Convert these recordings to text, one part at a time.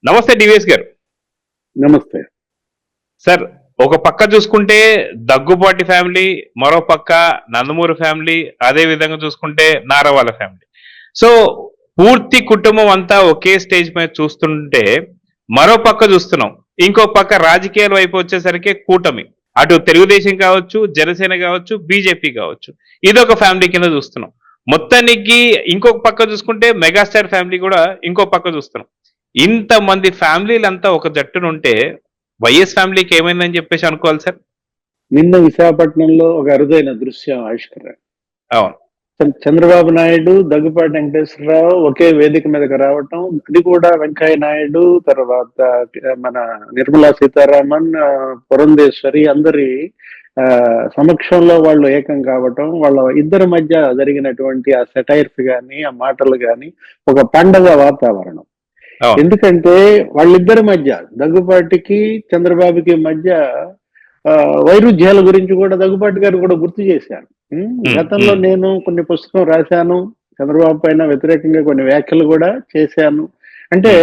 నమస్తే డివిఎస్ గారు. నమస్తే. సార్, ఒక పక్క చూసుకుంటే దగ్గుబాటి ఫ్యామిలీ, మరో పక్క నందమూరి ఫ్యామిలీ, అదే విధంగా చూసుకుంటే నారవాళ్ళ ఫ్యామిలీ. సో పూర్తి కుటుంబం అంతా ఒకే స్టేజ్ మీద చూస్తుంటే మరో పక్క చూస్తున్నాం. ఇంకో పక్క రాజకీయాల వైపు వచ్చేసరికి కూటమి. అటు తెలుగుదేశం కావచ్చు, జనసేన కావచ్చు, బీజేపీ కావచ్చు. ఇదొక ఫ్యామిలీ కింద చూస్తున్నాం. మొత్తానికి ఇంకొక పక్క చూసుకుంటే మెగాస్టార్ ఫ్యామిలీ కూడా ఇంకో పక్క చూస్తున్నాం. ఇంతమంది ఫ్యామిలీలంతా ఒక జట్టునుంటే వైఎస్ ఫ్యామిలీకి ఏమైందని చెప్పేసి అనుకోవాలి సార్. నిన్న విశాఖపట్నంలో ఒక అరుదైన దృశ్యం ఆవిష్కరణ. అవును. చంద్రబాబు నాయుడు, దగ్గుపాటి వెంకటేశ్వరరావు ఒకే వేదిక మీదకి రావటం, అది కూడా వెంకయ్య నాయుడు, తర్వాత మన నిర్మలా సీతారామన్, పురంధేశ్వరి అందరి సమక్షంలో వాళ్ళు ఏకం కావటం, వాళ్ళ ఇద్దరి మధ్య జరిగినటువంటి ఆ సెటైర్స్ గాని, ఆ మాటలు గాని ఒక పండగ వాతావరణం. ఎందుకంటే వాళ్ళిద్దరి మధ్య, దగ్గుపాటికి చంద్రబాబుకి మధ్య వైరుధ్యాల గురించి కూడా దగ్గుపాటి గారు కూడా గుర్తు చేశారు. గతంలో నేను కొన్ని పుస్తకం రాశాను, చంద్రబాబు పైన వ్యతిరేకంగా కొన్ని వ్యాఖ్యలు కూడా చేశాను. అంటే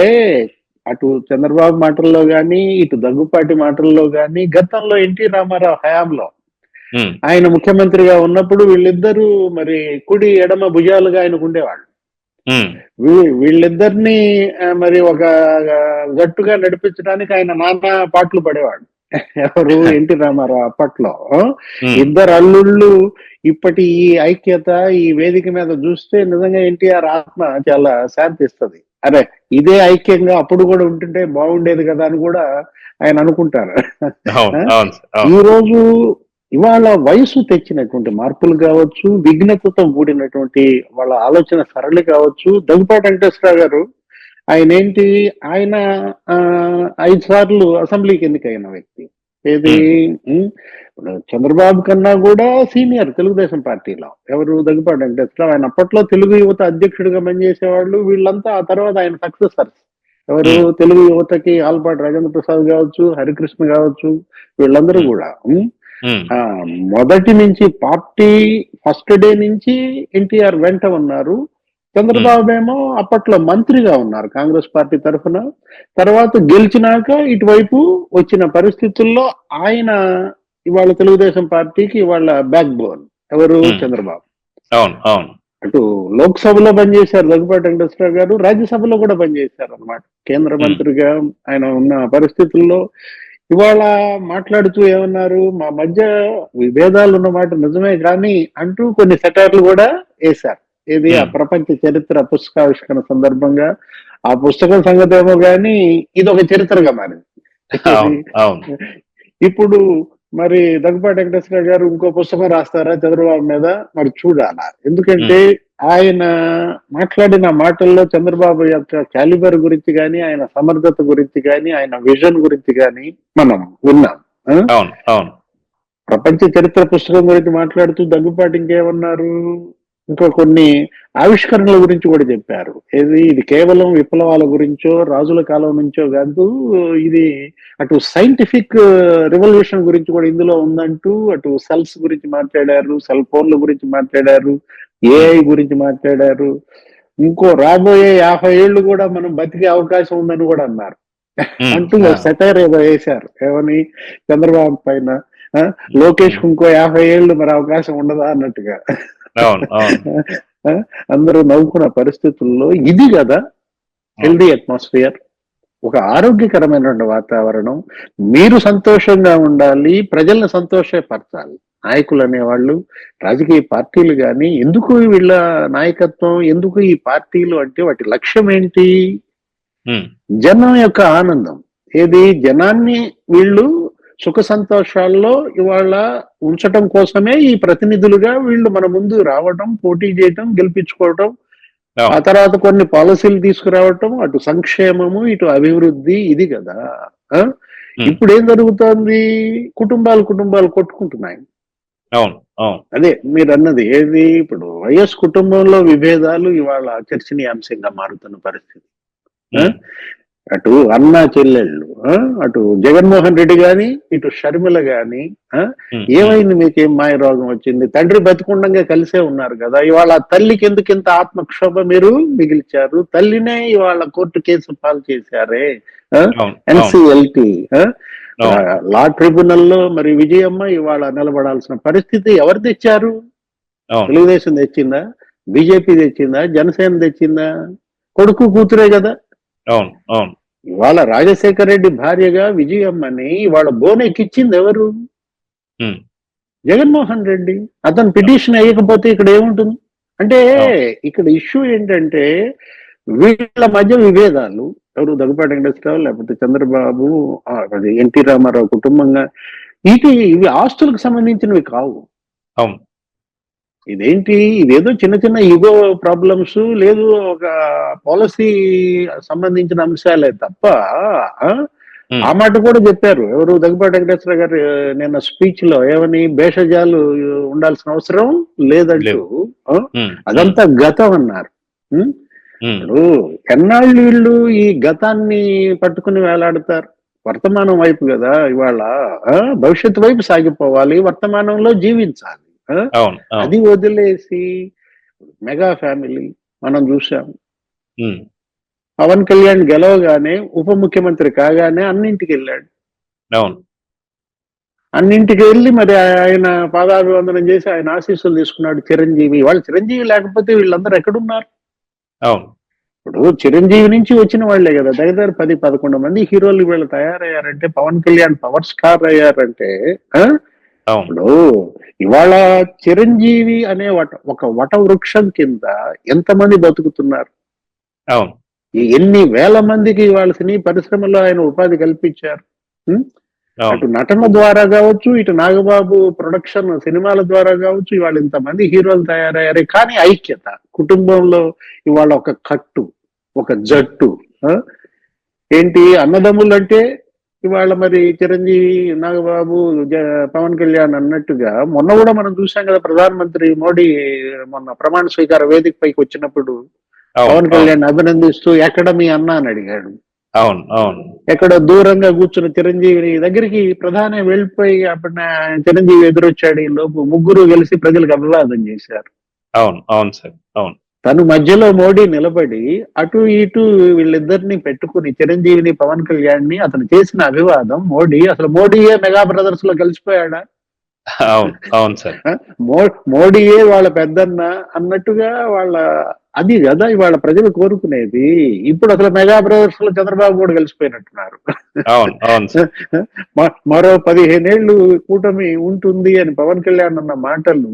అటు చంద్రబాబు మాటల్లో గాని, ఇటు దగ్గుపాటి మాటల్లో గాని, గతంలో ఎన్టీ రామారావు హయాంలో ఆయన ముఖ్యమంత్రిగా ఉన్నప్పుడు వీళ్ళిద్దరూ మరి కుడి ఎడమ భుజాలుగా ఆయనకు ఉండేవాళ్ళు. వీళ్ళిద్దరిని మరి ఒక జట్టుగా నడిపించడానికి ఆయన నానా పాటలు పడేవాడు. ఎవరు? ఎన్టీ రామారావు. అప్పట్లో ఇద్దరు అల్లుళ్ళు. ఇప్పటి ఈ ఐక్యత ఈ వేదిక మీద చూస్తే నిజంగా ఎన్టీఆర్ ఆత్మ చాలా శాంతిస్తుంది. అరే, ఇదే ఐక్యంగా అప్పుడు కూడా ఉంటుంటే బాగుండేది కదా అని కూడా ఆయన అనుకుంటారు. ఈ రోజు ఇవాళ వయసు తెచ్చినటువంటి మార్పులు కావచ్చు, విఘ్నతతో కూడినటువంటి వాళ్ళ ఆలోచన సరళి కావచ్చు. దగ్గుపాటి వెంకటేశ్వరరావు గారు ఆయన 5 సార్లు అసెంబ్లీకి ఎన్నికైన వ్యక్తి. ఏది చంద్రబాబు కన్నా కూడా సీనియర్ తెలుగుదేశం పార్టీలో. ఎవరు? దగ్గుపాటి వెంకటేశ్వరరావు. ఆయన అప్పట్లో తెలుగు యువత అధ్యక్షుడిగా పనిచేసేవాళ్ళు. వీళ్ళంతా ఆ తర్వాత ఆయన సక్సెసర్స్. ఎవరు? తెలుగు యువతకి ఆల్పాటి రాజేంద్ర ప్రసాద్ కావచ్చు, హరికృష్ణ కావచ్చు, వీళ్ళందరూ కూడా మొదటి నుంచి పార్టీ ఫస్ట్ డే నుంచి ఎన్టీఆర్ వెంట ఉన్నారు. చంద్రబాబు ఏమో అప్పట్లో మంత్రిగా ఉన్నారు కాంగ్రెస్ పార్టీ తరఫున. తర్వాత గెలిచినాక ఇటువైపు వచ్చిన పరిస్థితుల్లో ఆయన ఇవాళ తెలుగుదేశం పార్టీకి ఇవాళ బ్యాక్ బోన్. ఎవరు? చంద్రబాబు. అటు లోక్సభలో పనిచేశారు దగ్గుపాటి వెంకటేశ్వరరావు గారు, రాజ్యసభలో కూడా పనిచేశారు అన్నమాట. కేంద్ర మంత్రిగా ఆయన ఉన్న పరిస్థితుల్లో ఇవాళ మాట్లాడుతూ ఏమన్నారు? మా మధ్య విభేదాలు ఉన్నమాట నిజమే కానీ అంటూ కొన్ని సెటైర్లు కూడా వేశారు. ఇది ఆ ప్రపంచ చరిత్ర పుస్తకావిష్కరణ సందర్భంగా. ఆ పుస్తకం సంగతి ఏమో గాని ఇది ఒక చరిత్రగా మారింది. ఇప్పుడు మరి దగ్గుపాటి వెంకటేశ్వర గారు ఇంకో పుస్తకం రాస్తారా చంద్రబాబు మీద? మరి చూడాలా. ఎందుకంటే ఆయన మాట్లాడిన మాటల్లో చంద్రబాబు యొక్క క్యాలిబర్ గురించి కానీ, ఆయన సమర్థత గురించి కానీ, ఆయన విజన్ గురించి కానీ మనం విన్నాం. ప్రపంచ చరిత్ర పుస్తకం గురించి మాట్లాడుతూ దగ్గుపాటి ఇంకేమన్నారు? ఇంకా కొన్ని ఆవిష్కరణల గురించి కూడా చెప్పారు. ఇది కేవలం విప్లవాల గురించో రాజుల కాలం నుంచో కాదు, ఇది అటు సైంటిఫిక్ రివల్యూషన్ గురించి కూడా ఇందులో ఉందంటూ అటు సెల్స్ గురించి మాట్లాడారు, సెల్ ఫోన్ల గురించి మాట్లాడారు, ఏఐ గురించి మాట్లాడారు. ఇంకో రాబోయే 50 ఏళ్ళు కూడా మనం బతికే అవకాశం ఉందని కూడా అన్నారు. అంటూ సెటైర్ ఏదో వేశారు. ఏమని? చంద్రబాబు పైన. లోకేష్ ఇంకో 50 ఏళ్ళు మరి అవకాశం ఉండదా అన్నట్టుగా. అందరూ నవ్వుకున్న పరిస్థితుల్లో ఇది కదా హెల్దీ అట్మాస్ఫియర్, ఒక ఆరోగ్యకరమైనటువంటి వాతావరణం. మీరు సంతోషంగా ఉండాలి, ప్రజల్ని సంతోషపరచాలి. నాయకులు అనేవాళ్ళు, రాజకీయ పార్టీలు కానీ, ఎందుకు వీళ్ళ నాయకత్వం, ఎందుకు ఈ పార్టీలు అంటే వాటి లక్ష్యం ఏంటి? జనం యొక్క ఆనందం. జనాన్ని వీళ్ళు సుఖ సంతోషాల్లో ఇవాళ ఉంచటం కోసమే ఈ ప్రతినిధులుగా వీళ్ళు మన ముందు రావటం, పోటీ చేయటం, గెలిపించుకోవటం, ఆ తర్వాత కొన్ని పాలసీలు తీసుకురావటం, అటు సంక్షేమము, ఇటు అభివృద్ధి. ఇది కదా. ఇప్పుడు ఏం జరుగుతోంది? కుటుంబాలు కొట్టుకుంటున్నాయి. అదే మీరు అన్నది. ఇప్పుడు వైఎస్ కుటుంబంలో విభేదాలు ఇవాళ చర్చనీయాంశంగా మారుతున్న పరిస్థితి. అటు అన్నా చెల్లెళ్ళు, ఆ, అటు జగన్మోహన్ రెడ్డి గాని ఇటు షర్మిల గాని ఏమైంది, మీకేం మాయ రోగం వచ్చింది? తండ్రి బతికుండంగా కలిసే ఉన్నారు కదా, ఇవాళ తల్లికి ఎందుకు ఇంత ఆత్మక్షోభ మీరు మిగిల్చారు? తల్లినే ఇవాళ కోర్టు కేసు పాలు చేశారే ఎన్సిఎల్టీ. లా ట్రిబ్యునల్లో మరి విజయమ్మ ఇవాళ నిలబడాల్సిన పరిస్థితి ఎవరు తెచ్చారు? తెలుగుదేశం తెచ్చిందా, బీజేపీ తెచ్చిందా, జనసేన తెచ్చిందా? కొడుకు కూతురే కదా. అవును అవును. ఇవాళ రాజశేఖర రెడ్డి భార్యగా విజయమ్మని ఇవాళ బోనెక్కిచ్చింది ఎవరు? జగన్మోహన్ రెడ్డి. అతను పిటిషన్ వేయకపోతే ఇక్కడ ఏముంటుంది అంటే, ఇక్కడ ఇష్యూ ఏంటంటే వీళ్ళ మధ్య విభేదాలు. ఎవరు, దగ్గుపాటి వెంకటేశ్వరరావు లేకపోతే చంద్రబాబు, అది ఎన్టీ రామారావు కుటుంబంగా, ఇవి ఆస్తులకు సంబంధించినవి కావు. అవును. ఇదేంటి, ఇదేదో చిన్న చిన్న ఈగో ప్రాబ్లమ్స్, లేదు ఒక పాలసీ సంబంధించిన అంశాలే తప్ప ఆ మాట కూడా చెప్పారు ఎవరు, దగ్గుపాటి వెంకటేశ్వర గారు నిన్న స్పీచ్ లో ఏమని, భేషజాలు ఉండాల్సిన అవసరం లేదంటూ అదంతా గతం అన్నారు. ఇప్పుడు ఎన్నాళ్ళు వీళ్ళు ఈ గతాన్ని పట్టుకుని వేలాడతారు? వర్తమానం వైపు కదా ఇవాళ, భవిష్యత్తు వైపు సాగిపోవాలి, వర్తమానంలో జీవించాలి. అది వదిలేసి మెగా ఫ్యామిలీ మనం చూసాం. పవన్ కళ్యాణ్ గెలవగానే ఉప ముఖ్యమంత్రి కాగానే అన్నింటికి వెళ్ళాడు. అన్నింటికి వెళ్ళి మరి ఆయన పాదాభివందనం చేసి ఆయన ఆశీస్సులు తీసుకున్నాడు చిరంజీవి. వాళ్ళు చిరంజీవి లేకపోతే వీళ్ళందరూ ఎక్కడున్నారు? ఇప్పుడు చిరంజీవి నుంచి వచ్చిన వాళ్లే కదా, దగ్గర 10-11 మంది హీరోలు వీళ్ళు తయారయ్యారంటే, పవన్ కళ్యాణ్ పవర్ స్టార్ అయ్యారంటే, ఇప్పుడు ఇవాళ చిరంజీవి అనే ఒక వట వృక్షం కింద ఎంతమంది బతుకుతున్నారు? ఎన్ని వేల మందికి ఇవాళ సినీ పరిశ్రమలో ఆయన ఉపాధి కల్పించారు. అటు నటన ద్వారా కావచ్చు, ఇటు నాగబాబు ప్రొడక్షన్ సినిమాల ద్వారా కావచ్చు, ఇవాళ ఇంతమంది హీరోలు తయారయ్యారు. కానీ ఐక్యత, కుటుంబంలో ఇవాళ ఒక కట్టు, ఒక జట్టు. ఏంటి, అన్నదమ్ములు అంటే ఇవాళ మరి చిరంజీవి, నాగబాబు, పవన్ కళ్యాణ్ అన్నట్టుగా మొన్న కూడా మనం చూసాం కదా, ప్రధానమంత్రి మోడీ మొన్న ప్రమాణ స్వీకార వేదిక పైకి వచ్చినప్పుడు పవన్ కళ్యాణ్ అభినందిస్తూ ఎక్కడ మీ అన్న అని అడిగాడు. ఎక్కడ దూరంగా కూర్చున్న చిరంజీవి దగ్గరికి ప్రధాని వెళ్ళిపోయి అప్పుడు చిరంజీవి ఎదురొచ్చాడు. ఈ లోపు ముగ్గురు కలిసి ప్రజలకు అభివాదం చేశారు. తను మధ్యలో మోడీ నిలబడి అటు ఇటు వీళ్ళిద్దరిని పెట్టుకుని చిరంజీవిని, పవన్ కళ్యాణ్ ని అతను చేసిన అభివాదం మోడీ, అసలు మోడీయే మెగా బ్రదర్స్ లో కలిసిపోయాడా? మోడీయే వాళ్ళ పెద్దన్న అన్నట్టుగా వాళ్ళ, అది కదా ఇవాళ ప్రజలు కోరుకునేది. ఇప్పుడు అసలు మెగా బ్రదర్స్ లో చంద్రబాబు కూడా కలిసిపోయినట్టున్నారు. మరో 15 ఏళ్ళు కూటమి ఉంటుంది అని పవన్ కళ్యాణ్ అన్న మాటలు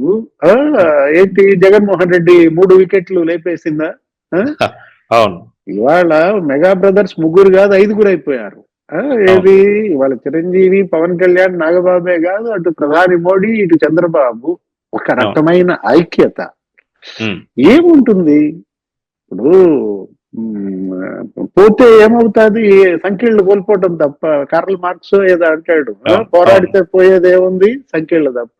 ఏంటి, జగన్మోహన్ రెడ్డి 3 వికెట్లు లేపేసిందా? ఇవాళ మెగా బ్రదర్స్ 3 కాదు 5 అయిపోయారు. ఏది, ఇవాళ చిరంజీవి, పవన్ కళ్యాణ్, నాగబాబే కాదు, అటు ప్రధాని మోడీ, ఇటు చంద్రబాబు, ఒక రకమైన ఐక్యత ఏముంటుంది? ఇప్పుడు పోతే ఏమవుతాది, సంఖ్యలు కోల్పోవటం తప్ప. కార్ల్ మార్క్స్ ఏదో అంటాడు, పోరాడితే పోయేది ఏముంది, సంఖ్యలు తప్ప.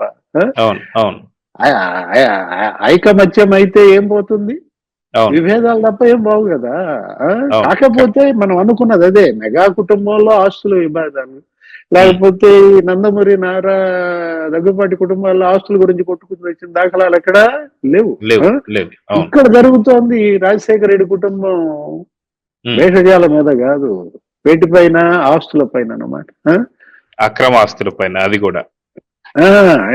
ఐకమత్యం అయితే ఏం పోతుంది, విభేదాలు తప్ప ఏం బాగు కదా. కాకపోతే మనం అనుకున్నది అదే, మెగా కుటుంబంలో ఆస్తుల విభేదాలు, లేకపోతే నందమూరి నారా దగ్గుపాటి కుటుంబాల్లో ఆస్తుల గురించి కొట్టుకుని వచ్చిన దాఖలాలు ఎక్కడ లేవు. ఇక్కడ జరుగుతోంది రాజశేఖర రెడ్డి కుటుంబం భేషజాల మీద కాదు, వేటిపైన, ఆస్తుల పైన అన్నమాట, అక్రమ ఆస్తుల పైన. అది కూడా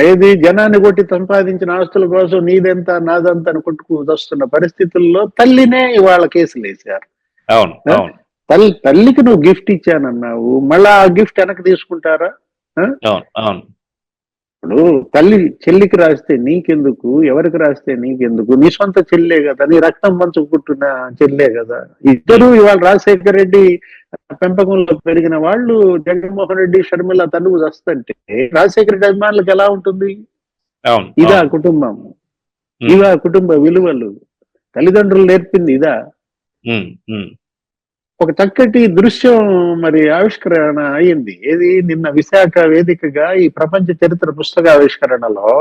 ఏది, జనాన్ని కొట్టి సంపాదించిన ఆస్తుల కోసం నీదెంత నాదంత అని కొట్టుకు వస్తున్న పరిస్థితుల్లో తల్లినే ఇవాళ కేసులు వేశారు. తల్లికి నువ్వు గిఫ్ట్ ఇచ్చానన్నావు, మళ్ళా ఆ గిఫ్ట్ వెనక్కి తీసుకుంటారా? ఇప్పుడు తల్లి చెల్లికి రాస్తే నీకెందుకు, ఎవరికి రాస్తే నీకెందుకు? నీ సొంత చెల్లే కదా, నీ రక్తం పంచుకుంటున్న చెల్లే కదా. ఇద్దరు ఇవాళ రాజశేఖర రెడ్డి పెంపకంలో పెరిగిన వాళ్ళు, జగన్మోహన్ రెడ్డి, షర్మిల తనువు వస్తుంటే రాజశేఖర రెడ్డి అభిమానులకు ఎలా ఉంటుంది? ఇదా కుటుంబం, ఇదా కుటుంబ విలువలు, తల్లిదండ్రులు నేర్పింది ఇదా? ఒక చక్కటి దృశ్యం మరి ఆవిష్కరణ అయింది. ఏది, నిన్న విశాఖ వేదికగా ఈ ప్రపంచ చరిత్ర పుస్తక ఆవిష్కరణలో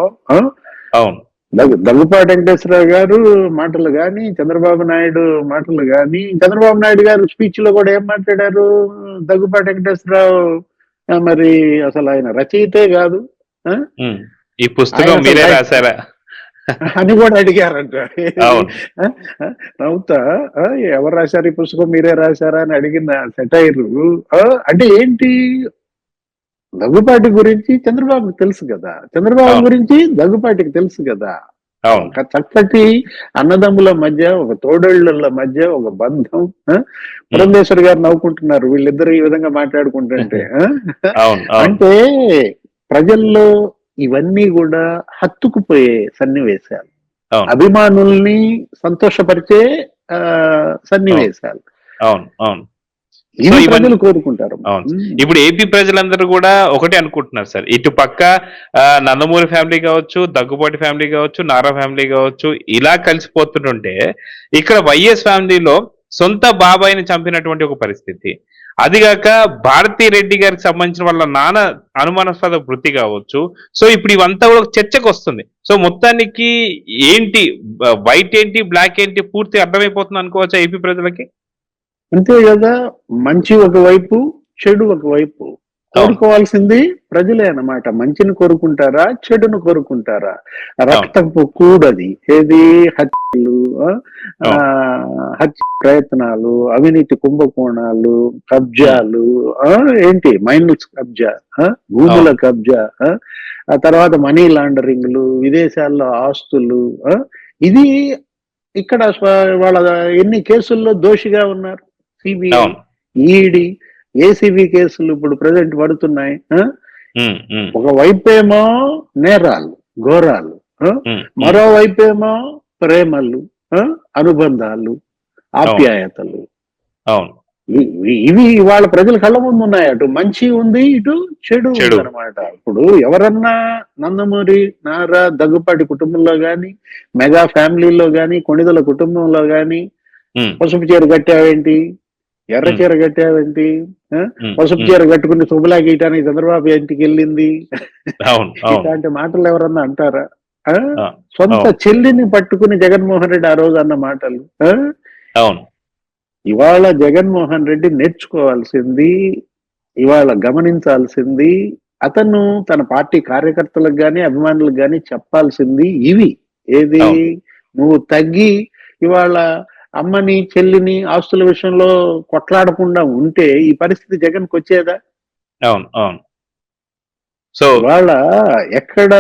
దగ్గుపాటి వెంకటేశ్వరరావు గారు మాటలు గాని, చంద్రబాబు నాయుడు మాటలు గాని, చంద్రబాబు నాయుడు గారు స్పీచ్ లో కూడా ఏం మాట్లాడారు? దగ్గుపాటి వెంకటేశ్వరరావు మరి అసలు ఆయన రచయితే కాదు ఆ? ఈ పుస్తకం ఆయన మీరే అసలు రాశారా? అని కూడా అడిగారంట. అవును. నవ్వుతా ఎవరు రాశారు ఈ పుస్తకం, మీరే రాశారా అని అడిగిన సెటైరు. అంటే ఏంటి, దగ్గుపాటి గురించి చంద్రబాబుకి తెలుసు కదా, చంద్రబాబు అవును. గురించి దగ్గుపాటికి తెలుసు కదా. అవును. ఒక చక్కటి అన్నదమ్ముల మధ్య, ఒక తోడేళ్ల మధ్య ఒక బంధం. పురంధేశ్వరి గారు నవ్వుకుంటున్నారు వీళ్ళిద్దరు ఈ విధంగా మాట్లాడుకుంటుంటే. అవును. అవును. అంటే ప్రజల్లో ఇవన్నీ కూడా హత్తుకుపోయే సన్నివేశాలు, అవును. అభిమానుల్ని సంతోషపరిచే సన్నివేశాలు. అవును. అవును. ఇవి ఇవన్నీ- ప్రజలు కోరుకుంటారు. అవును. ఇప్పుడు ఏపీ ప్రజలందరూ కూడా ఒకటే అనుకుంటున్నారు సార్, ఇటు పక్క నందమూరి ఫ్యామిలీ కావచ్చు, దగ్గుబాటి ఫ్యామిలీ కావచ్చు, నారా ఫ్యామిలీ కావచ్చు, ఇలా కలిసిపోతుంటే ఇక్కడ వైఎస్ ఫ్యామిలీలో సొంత బాబాయిని చంపినటువంటి ఒక పరిస్థితి, అదిగాక భారతీ రెడ్డి గారికి సంబంధించిన వాళ్ళ నాన్న అనుమానాస్పద వృత్తి కావచ్చు. సో ఇప్పుడు ఇవంతా కూడా ఒక చర్చకు వస్తుంది. సో మొత్తానికి ఏంటి, వైట్ ఏంటి, బ్లాక్ ఏంటి, పూర్తి అర్థమైపోతుంది అనుకోవచ్చా ఏపీ ప్రజలకి? అంతే కదా, మంచి ఒకవైపు, చెడు ఒకవైపు. కోరుకోవాల్సింది ప్రజలే అన్నమాట. మంచిని కోరుకుంటారా, చెడును కోరుకుంటారా? రక్తపు కూడది ఏది, హత్యలు, హత్య ప్రయత్నాలు, అవినీతి కుంభకోణాలు, కబ్జాలు, ఏంటి మైన్స్ కబ్జా, భూముల కబ్జా, ఆ తర్వాత మనీ లాండరింగ్లు, విదేశాల్లో ఆస్తులు. ఇది ఇక్కడ వాళ్ళ ఎన్ని కేసుల్లో దోషిగా ఉన్నారు. సిబిఐ, ఈడీ, ఏసీబీ కేసులు ఇప్పుడు ప్రజెంట్ పడుతున్నాయి. ఒకవైపేమో నేరాలు, ఘోరాలు, మరోవైపేమో ప్రేమలు, అనుబంధాలు, ఆప్యాయతలు. ఇవి వాళ్ళ ప్రజల కళ్ళ ముందు ఉన్నాయి. అటు మంచి ఉంది, ఇటు చెడు ఉంది అనమాట. ఇప్పుడు ఎవరన్నా నందమూరి, నారా, దగ్గుపాటి కుటుంబంలో గాని, మెగా ఫ్యామిలీలో గాని, కొణిదల కుటుంబంలో గాని పసుపు చీర కట్టావేంటి, ఎర్ర చీర కట్టావేంటి, పసుపు చీర కట్టుకుని శుభలా గీయటానికి చంద్రబాబు ఇంటికి వెళ్ళింది, ఇలాంటి మాటలు ఎవరన్నా అంటారా? సొంత చెల్లిని పట్టుకుని జగన్మోహన్ రెడ్డి ఆ రోజు అన్న మాటలు. ఇవాళ జగన్మోహన్ రెడ్డి నేర్చుకోవాల్సింది, ఇవాళ గమనించాల్సింది, అతను తన పార్టీ కార్యకర్తలకు గాని, అభిమానులకు గాని చెప్పాల్సింది ఇవి. ఏది, నువ్వు తగ్గి ఇవాళ అమ్మని, చెల్లిని, ఆస్తుల విషయంలో కొట్లాడకుండా ఉంటే ఈ పరిస్థితి జగన్కి వచ్చేదా? అవును. అవును. సో ఇవాళ ఎక్కడ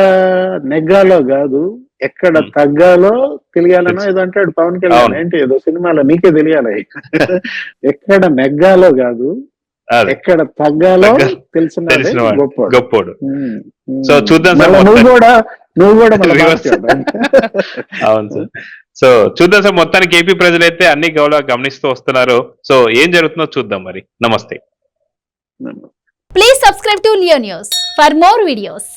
నెగ్గాలో కాదు, ఎక్కడ తగ్గాలో తెలియాలనో ఏదో అంటాడు పవన్ కళ్యాణ్. ఏంటి ఏదో సినిమాలో, నీకే తెలియాలి. ఎక్కడ నెగ్గాలో కాదు, ఎక్కడ తగ్గాలో తెలిసిన గొప్పోడు. సో చూద్దాం సార్, నువ్వు కూడా అవును సార్. సో చూద్దాం సార్, మొత్తానికి ఏపీ ప్రజలైతే అన్ని గమనిస్తూ వస్తున్నారు. సో ఏం జరుగుతుందో చూద్దాం మరి. నమస్తే. Please subscribe to Leo news for more videos.